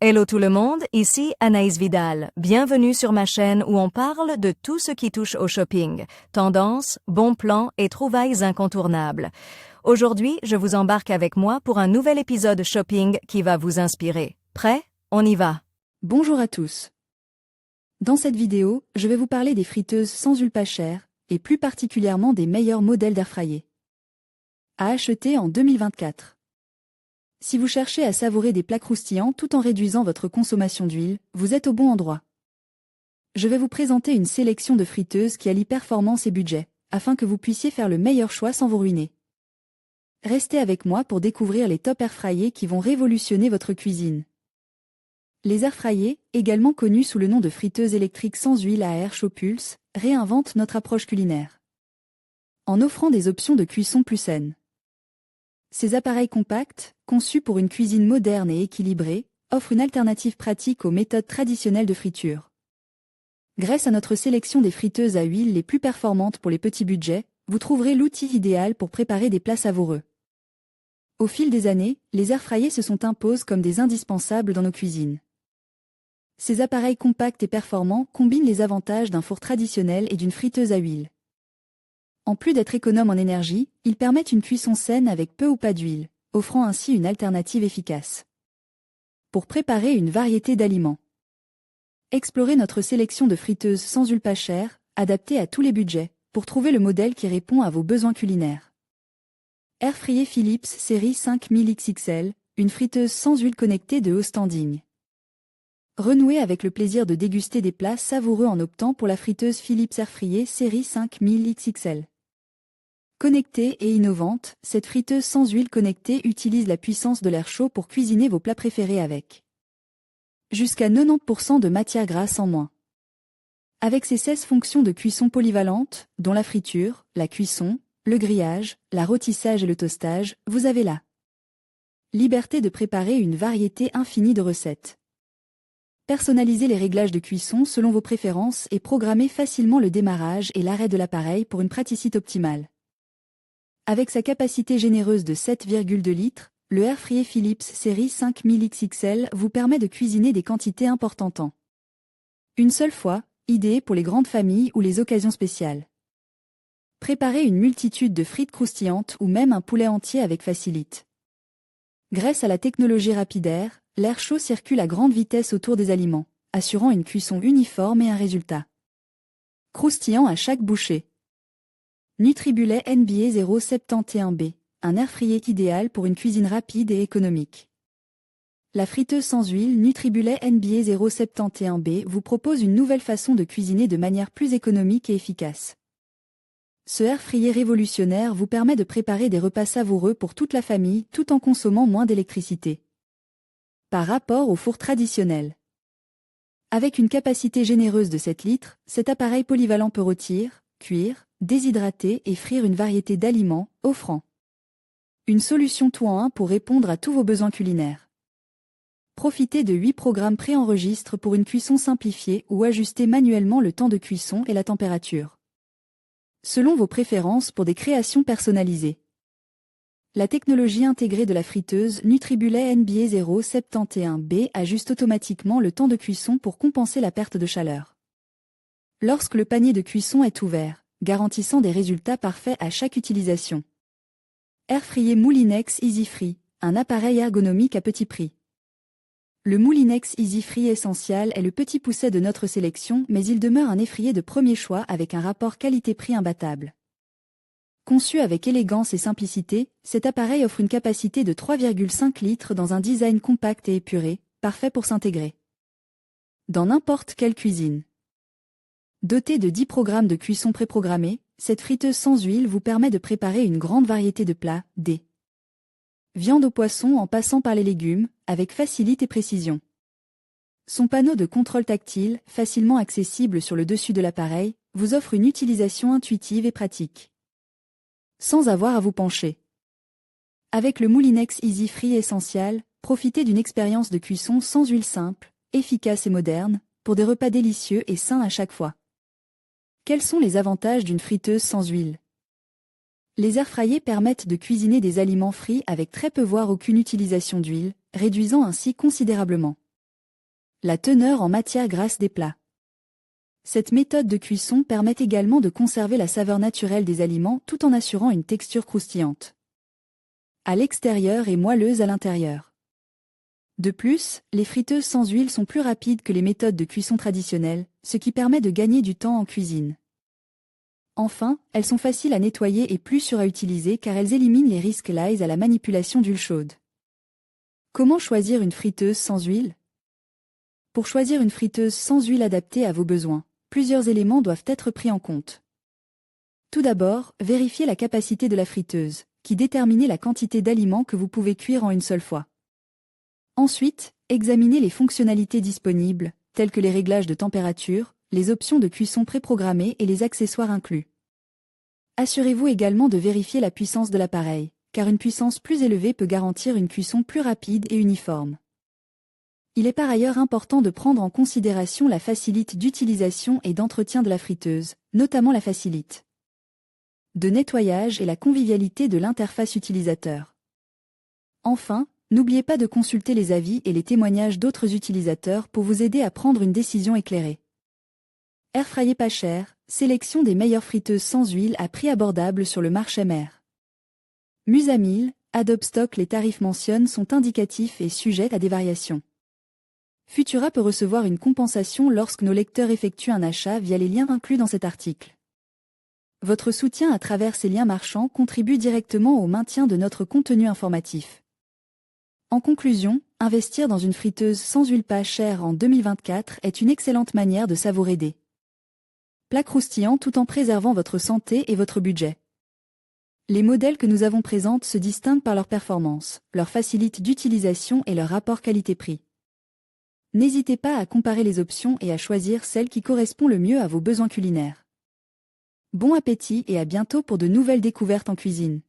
Hello tout le monde, ici Anaïs Vidal. Bienvenue sur ma chaîne où on parle de tout ce qui touche au shopping, tendances, bons plans et trouvailles incontournables. Aujourd'hui, je vous embarque avec moi pour un nouvel épisode shopping qui va vous inspirer. Prêt? On y va! Bonjour à tous. Dans cette vidéo, je vais vous parler des friteuses sans huile pas chères, et plus particulièrement des meilleurs modèles d'airfryer à acheter en 2024. Si vous cherchez à savourer des plats croustillants tout en réduisant votre consommation d'huile, vous êtes au bon endroit. Je vais vous présenter une sélection de friteuses qui allient performance et budget, afin que vous puissiez faire le meilleur choix sans vous ruiner. Restez avec moi pour découvrir les top airfryers qui vont révolutionner votre cuisine. Les airfryers, également connus sous le nom de friteuses électriques sans huile à air chaud pulse, réinventent notre approche culinaire en offrant des options de cuisson plus saines. Ces appareils compacts, conçus pour une cuisine moderne et équilibrée, offrent une alternative pratique aux méthodes traditionnelles de friture. Grâce à notre sélection des friteuses à huile les plus performantes pour les petits budgets, vous trouverez l'outil idéal pour préparer des plats savoureux. Au fil des années, les airfryers se sont imposés comme des indispensables dans nos cuisines. Ces appareils compacts et performants combinent les avantages d'un four traditionnel et d'une friteuse à huile. En plus d'être économes en énergie, ils permettent une cuisson saine avec peu ou pas d'huile, offrant ainsi une alternative efficace pour préparer une variété d'aliments. Explorez notre sélection de friteuses sans huile pas chères, adaptées à tous les budgets, pour trouver le modèle qui répond à vos besoins culinaires. Airfryer Philips série 5000 XXL, une friteuse sans huile connectée de haut standing. Renouez avec le plaisir de déguster des plats savoureux en optant pour la friteuse Philips Airfryer série 5000 XXL. Connectée et innovante, cette friteuse sans huile connectée utilise la puissance de l'air chaud pour cuisiner vos plats préférés avec jusqu'à 90% de matière grasse en moins. Avec ses 16 fonctions de cuisson polyvalentes, dont la friture, la cuisson, le grillage, la rôtissage et le toastage, vous avez la liberté de préparer une variété infinie de recettes. Personnalisez les réglages de cuisson selon vos préférences et programmez facilement le démarrage et l'arrêt de l'appareil pour une praticité optimale. Avec sa capacité généreuse de 7,2 litres, le airfryer Philips série 5000 XXL vous permet de cuisiner des quantités importantes en une seule fois, idéé pour les grandes familles ou les occasions spéciales. Préparez une multitude de frites croustillantes ou même un poulet entier avec facilite. Grâce à la technologie Rapidair, l'air chaud circule à grande vitesse autour des aliments, assurant une cuisson uniforme et un résultat croustillant à chaque bouchée. Nutribullet NBA 071B, un airfryer idéal pour une cuisine rapide et économique. La friteuse sans huile Nutribullet NBA 071B vous propose une nouvelle façon de cuisiner de manière plus économique et efficace. Ce airfryer révolutionnaire vous permet de préparer des repas savoureux pour toute la famille tout en consommant moins d'électricité par rapport au four traditionnel. Avec une capacité généreuse de 7 litres, cet appareil polyvalent peut rôtir, cuire, déshydrater et frire une variété d'aliments, offrant une solution tout en un pour répondre à tous vos besoins culinaires. Profitez de 8 programmes préenregistres pour une cuisson simplifiée ou ajustez manuellement le temps de cuisson et la température selon vos préférences pour des créations personnalisées. La technologie intégrée de la friteuse Nutribullet NBA 071B ajuste automatiquement le temps de cuisson pour compenser la perte de chaleur lorsque le panier de cuisson est ouvert, garantissant des résultats parfaits à chaque utilisation. Airfryer Moulinex EasyFree, un appareil ergonomique à petit prix. Le Moulinex EasyFree Essential est le petit pousset de notre sélection, mais il demeure un effryer de premier choix avec un rapport qualité-prix imbattable. Conçu avec élégance et simplicité, cet appareil offre une capacité de 3,5 litres dans un design compact et épuré, parfait pour s'intégrer dans n'importe quelle cuisine. Dotée de 10 programmes de cuisson préprogrammés, cette friteuse sans huile vous permet de préparer une grande variété de plats, des viandes au poisson en passant par les légumes, avec facilité et précision. Son panneau de contrôle tactile, facilement accessible sur le dessus de l'appareil, vous offre une utilisation intuitive et pratique sans avoir à vous pencher. Avec le Moulinex EasyFree Essential, profitez d'une expérience de cuisson sans huile simple, efficace et moderne, pour des repas délicieux et sains à chaque fois. Quels sont les avantages d'une friteuse sans huile? Les airfryers permettent de cuisiner des aliments frits avec très peu voire aucune utilisation d'huile, réduisant ainsi considérablement La teneur en matière grasse des plats. Cette méthode de cuisson permet également de conserver la saveur naturelle des aliments tout en assurant une texture croustillante à l'extérieur et moelleuse à l'intérieur. De plus, les friteuses sans huile sont plus rapides que les méthodes de cuisson traditionnelles, ce qui permet de gagner du temps en cuisine. Enfin, elles sont faciles à nettoyer et plus sûres à utiliser car elles éliminent les risques liés à la manipulation d'huile chaude. Comment choisir une friteuse sans huile? Pour choisir une friteuse sans huile adaptée à vos besoins, plusieurs éléments doivent être pris en compte. Tout d'abord, vérifiez la capacité de la friteuse, qui détermine la quantité d'aliments que vous pouvez cuire en une seule fois. Ensuite, examinez les fonctionnalités disponibles, telles que les réglages de température, les options de cuisson préprogrammées et les accessoires inclus. Assurez-vous également de vérifier la puissance de l'appareil, car une puissance plus élevée peut garantir une cuisson plus rapide et uniforme. Il est par ailleurs important de prendre en considération la facilité d'utilisation et d'entretien de la friteuse, notamment la facilité de nettoyage et la convivialité de l'interface utilisateur. Enfin, n'oubliez pas de consulter les avis et les témoignages d'autres utilisateurs pour vous aider à prendre une décision éclairée. Airfryer pas cher, sélection des meilleures friteuses sans huile à prix abordable sur le marché mère. Musamil, Adobe Stock. Les tarifs mentionnés sont indicatifs et sujets à des variations. Futura peut recevoir une compensation lorsque nos lecteurs effectuent un achat via les liens inclus dans cet article. Votre soutien à travers ces liens marchands contribue directement au maintien de notre contenu informatif. En conclusion, investir dans une friteuse sans huile pas chère en 2024 est une excellente manière de savourer des plats croustillants tout en préservant votre santé et votre budget. Les modèles que nous avons présents se distinguent par leur performance, leur facilité d'utilisation et leur rapport qualité-prix. N'hésitez pas à comparer les options et à choisir celle qui correspond le mieux à vos besoins culinaires. Bon appétit et à bientôt pour de nouvelles découvertes en cuisine.